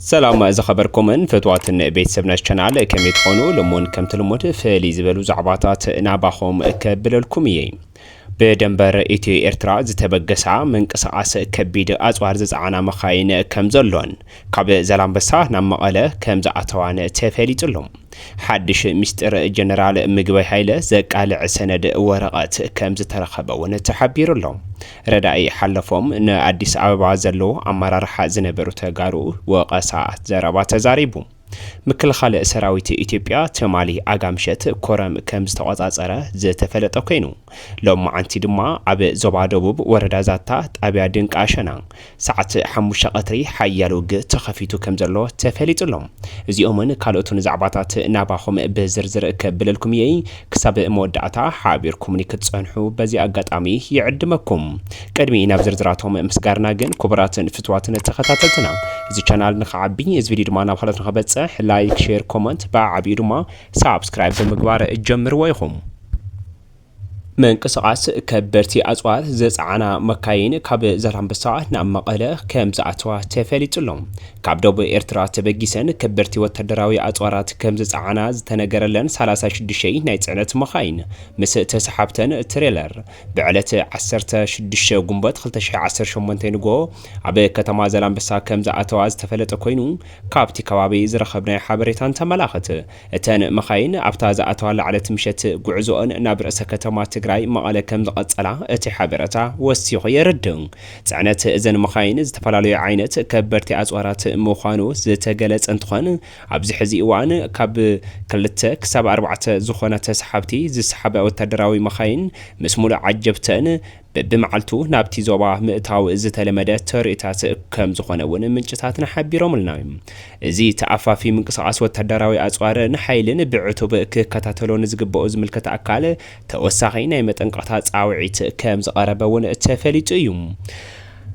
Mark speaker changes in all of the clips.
Speaker 1: سلام إذا خبركم فتوات بيت سبناش channel كم يتخونوا لمون كم تلمود فليز بلو زعباتات ناباخوم كبل الكوميين بدنبر إتي إرترا زتبقسع من قصاص كبيد أزوار زعانا مخاين كم زلون كاب زلام بسا نمقاله كم زعتوان تفالي زلهم حدش مستر جنرال مقبي حيلة زقالع سند ورقات كم زترخبون تحبير لهم ردائي حلفهم إن أديس أبابا زلو أمرار حازن برو تقارو وقصاعت زرابات زاريبو مكل خالق سراويت إثيوبيا تمالي أقامشت كورم كم زتوازازره زتفلت كينو لما عنتي دما عب زوبا دبوب وردا زاتا أبي دنك عشنا ساعة حموش قطري حيالوج تخفيتو كم زلو تفلت لهم زي أمن كالوتون زعباتات ناباهم بزرزر كبل الكمية كسب مودعتا حابير كومنيكت صنحو بزي أقاتامي يعدمكم كدمي نابزرزراتهم مسقارنا جن كبرات فتواتن تخطاتلتنا زي channel نخعبيني إز فيديو دما نابخلت نخبت لايك شير كومنت باعبي دوما سابسكرايب بمقبار جمر ويخم من قصاص كبرتي أزوار زعانا مكاين كاب زرهم بساعة نعم مقالة كم زعتوا تفلت لهم كاب دوب إرترا تبجيسن كبرتي وتدراوي أزوارات كم زعانا تنجرلن 36 نايت مخاين مس تسحبتن تريلر بعلة 16 جنبات 10 شمنتين جو عب كتما زلام بسا كم زعتوا تفلت كوينو كابتي كوابي زرخبنا حبريتان تملاخت تن مخاين عبتا زعتوا على تمشت جعزون نابرأس كتما راي مقاله كم زقصلا اتي حبرتا وسيخ يردن صعنت اذن مخاين زتفلالي عينت كبرتي ازوارات مخانو زتجلص انتخون ابزي حزي وان كاب كلته كسب 4 زخونه تسحبتي زسحب وتدراوي مخاين مسمول عجبتن بمعلتو نابتي زوبا مئتاو زتلمده تريتات كم زخونه ون منጭታትን حبيروم لنايم زي تعفافي منقصاص وتدراوي ازوار نحيلن بعتوب ككتاتلون زغبو زملكت اكال توساخي ناي مطنقتا صاوعيت كم زقربون تفليط يوم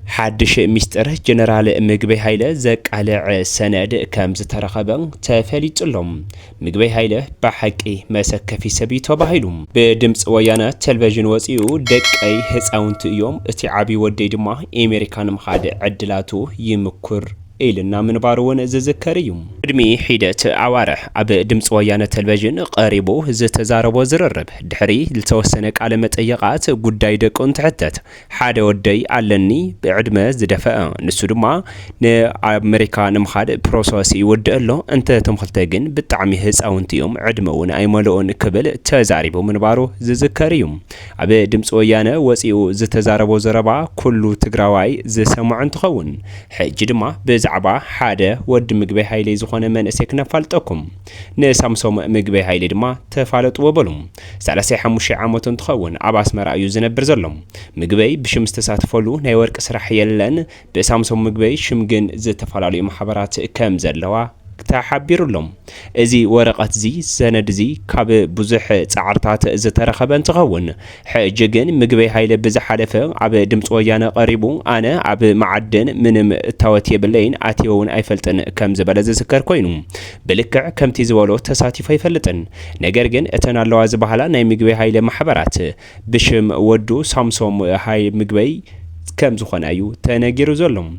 Speaker 1: حدش مستر جنرال مقبي حيلة زقالع سند كم زترخبن تفليط لهم مقبي حيلة بحقي مسكفي سبيتو بهيلوم بدمص ويانا تلفزيون وصيو دقاي هصاونت يوم اتي عبي ودي دما امريكان مخاد عدلاتو يمكر إلنا من بارون زذكريوم ادمي حيدت عوارح اب دمص ويانا تلفزيون قريبو زتزاربو زررب دحري لتوسنك على مطيقات غداي دقون تحتت حاده ودي علني بعدمه زدفا نسو دما نامريكا نمخاد بروسيس يودلو انت تمخلته جن بطعمي هصاونتيوم عدمون ايملون كبل تزاريبو من بارو زذكريوم اب دمص ويانا وصيو زتزاربو زربا كله تግራዋይ زسمع انتخون حج دما زعبا حاده ود مقبي حيلي زخونه منسك نفالطكم نسامسوم مقبي حيلي دما تفالط وبلوم 35 عامات تخون اباس مرايو زنبر زلوم مقبي بشمس تساتفلو ناي ورق سرح يلن بسامسوم مقبي شمجن زتفالالي محبرات كم زلوا تحبير لهم ازي ورقات زي سند زي كاب بزح صعرتات زترخبن تخون حججن مقبي حيله بزحلفه عب دمص ويانا قريبو انا عب معدن منم تاوتي بلين اتيون ايفلطن كم زبل زسكر كوينو بلكع كمتي زولو تساتيف يفلطن ነገር ግን እተናለው አዝባhala ናይ ምግበ ኃይለ ማህበራት ብሽም ወዱ ሳምሶም ኃይ ምግበይ ከም ዝኾናዩ ተነጊሩ ዘሎም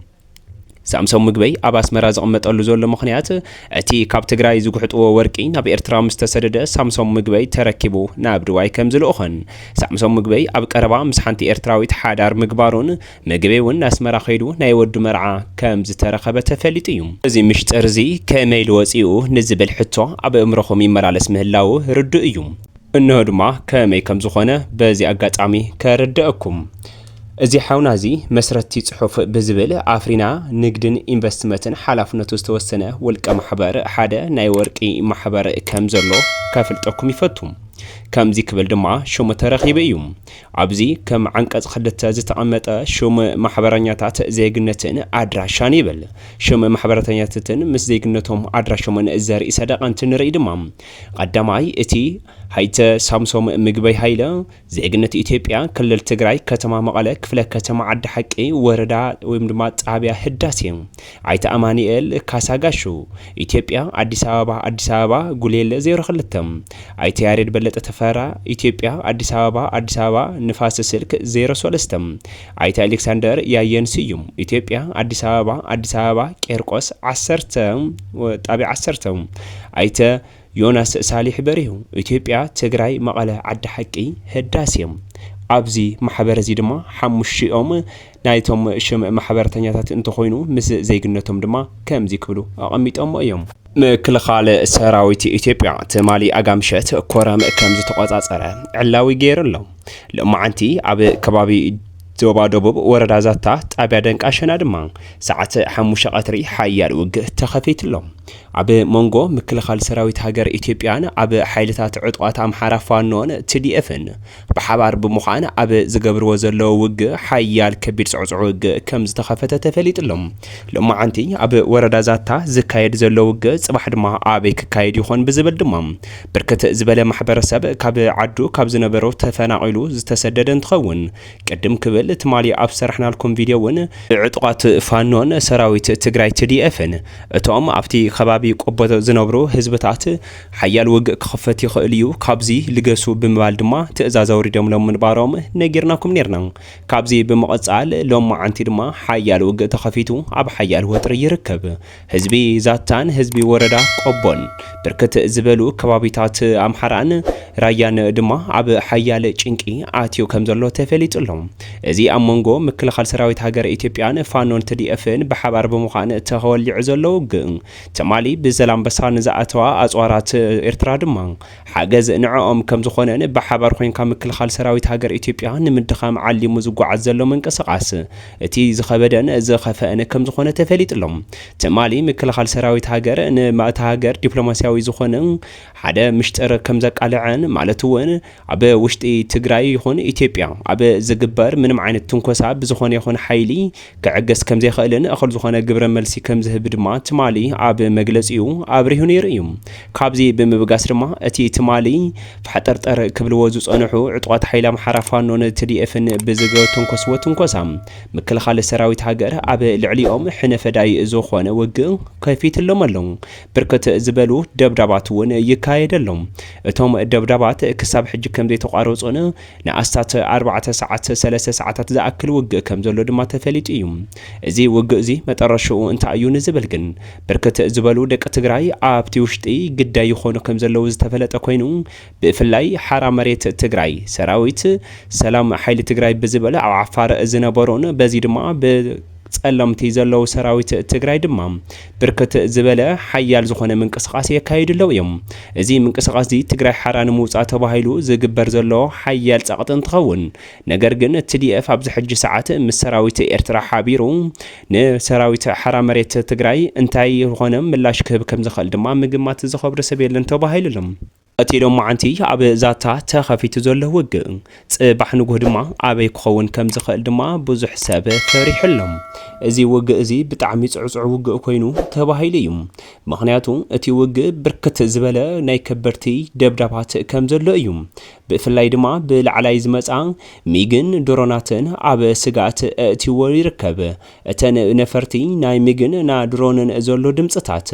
Speaker 1: ሳምሶም ምግበይ አባስ መራዝ ቀመጠሉ ዘሎ ምኽንያት እቲ ካብ ትግራይ ዝጉሕጥዎ ወርቂ ናብ ኤርትራ ምስተሰደደ ሳምሶም ምግበይ ተረኪቡ ናብ ድዋይ ከም ዝልኦኸን ሳምሶም ምግበይ ኣብ ቀረባ ምስ ሓንቲ ኤርትራዊት ሓዳር ምግባሩን ምግበይውን ኣስመራ ኸይዱ ናይ ወዱ መርዓ ከም ዝተረኸበ ተፈሊጡ እዩ እዚ ምሽጥር እዚ ከመይ ልወፂኡ ንዝብል ሕቶ ኣብ እምሮኹም ይመላለስ ምህላው ርዱእ እዩ እንሆ ድማ ከመይ ከም ዝኾነ በዚ ኣጋጣሚ ከርድአኩም እዚ ሓውናዚ መስረቲ ጽሑፍ ብዝብል አፍሪና ንግድን ኢንቨስትመንትን ሓላፍነቱ ዝተወሰነ ወልቀ ማሕበር ሓደ ናይ ወርቂ ማሕበር ከም ዘሎ ከፍልጠኩም ይፈቱም ከምዚ ክብል ድማ ሹም ተረኺበ እዩ ኣብዚ ከም ዓንቀጽ ክልተ ዝተቐመጠ ሹም ማሕበረኛታት ዜግነትን ኣድራሻን ይብል ሹም ማሕበረተኛታትን ምስ ዜግነቶም ኣድራሾምን ዘርኢ ሰደቐንትን ንርኢ ድማ ቀዳማይ እቲ ሃይተ ሳምሶም ምግበይ ሃይለ ዜግነት ኢትዮጵያ ክልል ትግራይ ከተማ መቐለ ክፍለ ከተማ ዓዲ ሓቂ ወረዳ ወይም ድማ ጣብያ ህዳሴ አይተ አማኒኤል ካሳጋሹ ኢትዮጵያ አዲስ አበባ ጉሌለ 02 አይተ ያሬድ በለጠ ተፈራ ኢትዮጵያ አዲስ አበባ ንፋስ ስልክ 03 አይተ አሌክሳንደር ያየን ስዩም ኢትዮጵያ አዲስ አበባ ቄርቆስ 10 ጣብያ 10 አይተ ዮናስ ሳሊሕ በሪሁ ኢትዮጵያ ትግራይ መቐለ ዓዲ ሓቂ ህዳሴ አብዚ ማሕበር እዚ ድማ 5ኦም ናይቶም ሽም ማሕበረተኛታት እንተኮይኑ ምስ ዘይግነቶም ድማ ከምዚ ክብሉ አቐሚጦም እዮም ምክልኻል ሰራዊት ኢትዮጵያ ትማሊ አጋምሸት ኮረም ከም ዝተቆጻጸረ ዕላዊ ገይሩሎ ለማዓንቲ አብ ከባቢ ዞባ ደቡብ ወረዳ ዛታ ጣብያ ደንቃሸና ድማ ሰዓት 5 ቀትሪ ሓያል ውግእ ተኸፊትሎም አብ ሞንጎ ምክልኻል ሰራዊት ሃገር ኢትዮጵያን አብ ሓይልታት ዕጥቋት አምሓራ ፋኖን TDFን ብሓባር ብምዃን አብ ዝገብርዎ ዘለዎ ውግእ ሓያል ከቢድ ጽዕጽዕ ውግእ ከም ዝተኸፈተ ተፈሊጥሎም ለማዓንቲ አብ ወረዳ ዛታ ዝካየድ ዘሎ ውግእ ጽባሕ ድማ አበይ ክካየድ ይኾን ብዝብል ድማ ብርክት ዝበለ ማሕበረሰብ ካብ ዓዱ ካብ ዝነበረው ተፈናቂሉ ዝተሰደደ እንትኸውን ቅድም ክብል ትማሊ አብ ሰርሕናልኩም ቪድዮውን ዕጥቋት ፋኖን ሰራዊት ትግራይ TDFን እቶም ኣብቲ ከባቢ ቆቦ ዝነብሩ ህዝብታት ሓያል ውግእ ክኸፈት ይኽእል እዩ ካብዚ ልገሱ ብምባል ድማ ትእዛዝ አውሪዶም ምንባሮም ነጊርናኩም ነርና ካብዚ ብምቕጻል ሎማዓንቲ ድማ ሓያል ውግእ ተኸፊቱ ኣብ ሓያል ወጥሪ ይርከብ ህዝቢ ዛታን ህዝቢ ወረዳ ቆቦን ብርክት ዝበሉ ከባቢታት አምሓራን ራያን ድማ ኣብ ሓያል ጭንቂ ኣትዩ ከም ዘሎ ተፈሊጡሎም እዚ ኣብ ሞንጎ ምክልኻል ሰራዊት ሃገር ኢትዮጵያን ፋኖን TDFን ብሓባር ብምዃን ተኸወልዕ ዘሎ ውግእ ተማሊ ብዘላምበሳ ንዝኣተዋ ኣጽዋራት ኤርትራ ድማ ሓገዝ ንዕኦም ከም ዝኾነን ብሓባር ኮይንካ ምክልኻል ሰራዊት ሃገር ኢትዮጵያ ንምድኻም ዓሊሙ ዝጓዓዝ ዘሎ መንቀሳቓስ እቲ ዝኸበደን ዝኸፈአን ከም ዝኾነ ተፈሊጥሎም ተማሊ ምክልኻል ሰራዊት ሃገር ንማእታ ሃገር ዲፕሎማሲያዊ ዝኾነ ሓደ ምሽጥር ከም ዘቃልዐን ማለት እውን ኣብ ውሽጢ ትግራይ ይኹን ኢትዮጵያ ኣብ ዝግበር ምንም ዓይነት ትንኮሳ ብዝኾነ ይኹን ሓይሊ ክዕገስ ከም ዘይኽእልን እኽል ዝኾነ ግብረ መልሲ ከም ዝህብ ድማ ትማሊ ኣብ መግለጺኡ አብሪሁ ነይሩ እዩ ካብዚ ብምብጋስ ድማ እቲ ትማሊ ፍሓጠርጠር ክብልዎ ዝጸንሑ ዕጥቋት ሓይሊ አምሓራ ፋኖን TDFን ብዝገበሩ ትንኮሳ ምክልኻል ሰራዊት ሃገር ኣብ ልዕሊኦም ሕነፈዳይ ዝኾነ ውግእ ከፊትሎም ኣለዉ ብርክት ዝበሉ ደብዳባት እውን ይካየደሎም እቶም ደብዳባት ክሳብ ሕጂ ከም ዘይተቋረጹን ንኣስታት 4 ሰዓት 3 ሰዓታት ዝኣክል ውግእ ከም ዘሎ ድማ ተፈሊጡ እዩ እዚ ውግእ እዚ መጠረሽኡ እንታይ እዩ ንዝብል ግን ብርክት ዝበሉ ደቂ ትግራይ ኣብቲ ውሽጢ ግዳይ ይኾኑ ከም ዘለው ዝተፈለጠ ኮይኑ ብፍላይ ሓራ መሬት ትግራይ ሰራዊት ሰላም ሓይሊ ትግራይ ብዝበለ ኣብ ዓፋር ዝነበሩን በዚ ድማ ጸለምቲ ዘለው ሰራዊት ትግራይ ድማ ብርክት ዝበለ ሓያል ዝኾነ ምንቅስቃስ የካይድለው እዮም እዚ ምንቅስቃስ እዚ ትግራይ ሓራ ንምውጻእ ተባሂሉ ዝግበር ዘሎ ሓያል ጸቕጥ እንትኸውን ነገር ግን TDF ኣብ ዝሕጂ ሰዓት ምስ ሰራዊት ኤርትራ ሓቢሩ ንሰራዊት ሓራ መሬት ትግራይ እንታይ ይኾነ ምላሽ ክህብ ከም ዝኽእል ድማ ምግማት ዝኸብር ሰብ የለን ተባሂሉሎም እቲ ሎማዓንቲ ኣብ ዛታ ተኸፊቱ ዘሎ ውግእ ጽባሕ ንጉህ ድማ ኣበይ ክኸውን ከም ዝኽእል ድማ ብዙሕ ሰብ ፈሪሕሎም እዚ ውግእ እዚ ብጣዕሚ ጽዕጽዕ ውግእ ኮይኑ ተባሂሉ እዩ ምኽንያቱ እቲ ውግእ ብርክት ዝበለ ናይ ከበርቲ ደብዳባት ከም ዘሎ እዩ ብፍላይ ድማ ብላዕላይ ዝመጻ ሚግን ድሮናትን ኣብ ስጋት እትይዎ ይርከብ እተን ነፈርቲ ናይ ሚግን ና ድሮንን ዘሎ ድምጽታት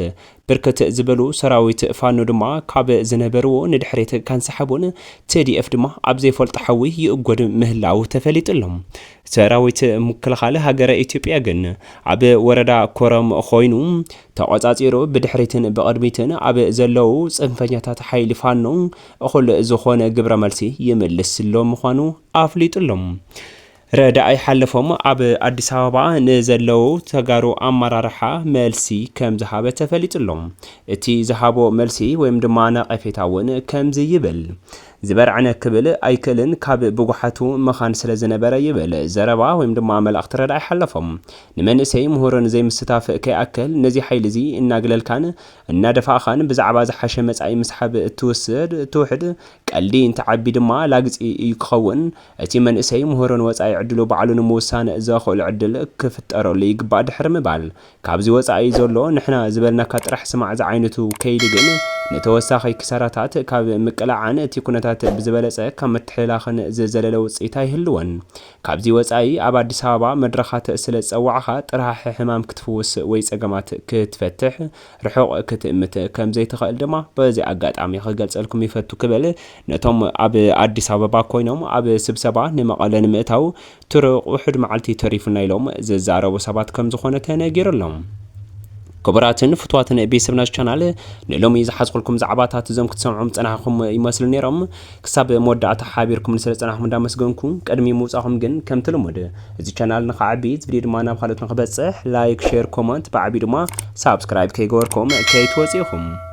Speaker 1: ብርክት ዝበሉ ሰራዊት ፋኖ ድማ ካብ ዝነበርዎ ንድሕሪት ካንሰሓቡን TDF ድማ ኣብ ዘይፈልጥ ሓዊ ይእጎድ ምህላው ተፈሊጥሎም ሰራዊት ምክልኻል ሃገረ ኢትዮጵያ ግን ኣብ ወረዳ ኮረም ኮይኑ ተቆጻጺሩ ብድሕሪትን ብቅድሚትን ኣብ ዘለው ጽንፈኛታት ሓይሊ ፋኖ እኹል ዝኾነ ግብረ መልሲ ይምልስሎም ምዃኑ ኣፍሊጡሎም ረዳይ ሓለፎም ኣብ አዲስ አበባ ንዘለው ተጋሩ አመራርሓ መልሲ ከም ዝሃበ ተፈሊጥሎም እቲ ዝሃቦ መልሲ ወይም ድማ ነቐፌታውን ከም ዝይብል ዝበርዕነ ክብል ኣይክልን ካብ ብጓሓቱ መኻን ስለ ዝነበረ ይብል ዘረባ ወይም ድማ መልእኽቲ ረዳይ ሓለፎም ንመንእሰይ ምሁርን ዘይምስታፍ ከይኣክል ነዚ ሓይሊ እዚ እናግለልካን እናደፋኻን ብዛዕባ ዝሓሸ መጻኢ ምስሓብ እትውሕድ ቀልዲ እንትዓቢ ድማ ላግፂ ይክኸውን እቲ መንእሰይ ምሁርን ወጻኢ ዕድሉ ባዕሉ ንምውሳነ ዘኽእል ዕድል ክፍጠረሉ ይግባእ ድሕሪ ምባል ካብዚ ወጻኢ ዘሎ ንሕና ዝበልናካ ጥራሕ ስማዕ ዝዓይነቱ ከይዲ ግን نتوسخ كسراتات كاب مقلعان تي كونتات بزبلص كم متحلاخن زلزلل وصيتا يهلون كابزي وصاي اب اديس ابابا مدرخات سل صواعها طرح حمام كتفوس وي صقمات كتفتح رحوق كتمت كم زي تخال دما بزي اغاطامي خغلصلكم يفتو كبل نتوم اب اديس ابابا كوينوم اب سبسبا نمقالن متاو ترق وحد معلتي تريفنا يلوم ززارو سبات كم زخونه تنغيرلهم كبراتن فتواتن بيسبنا channel نلومي زحصلكم زعباتات زم كتسمعوا صناحكم يመስل نيرم كسب مودعت حابيركم نسلصناحكم دامسغنكم قدمي موصاهم ግን ከም ተለመደ እዚ channel ንخعبي فيديو ድማ ናብ خالت نخبصح لايك شير كومنت بعبي ድማ سبسكرايب كيغوركم كيتوصيكم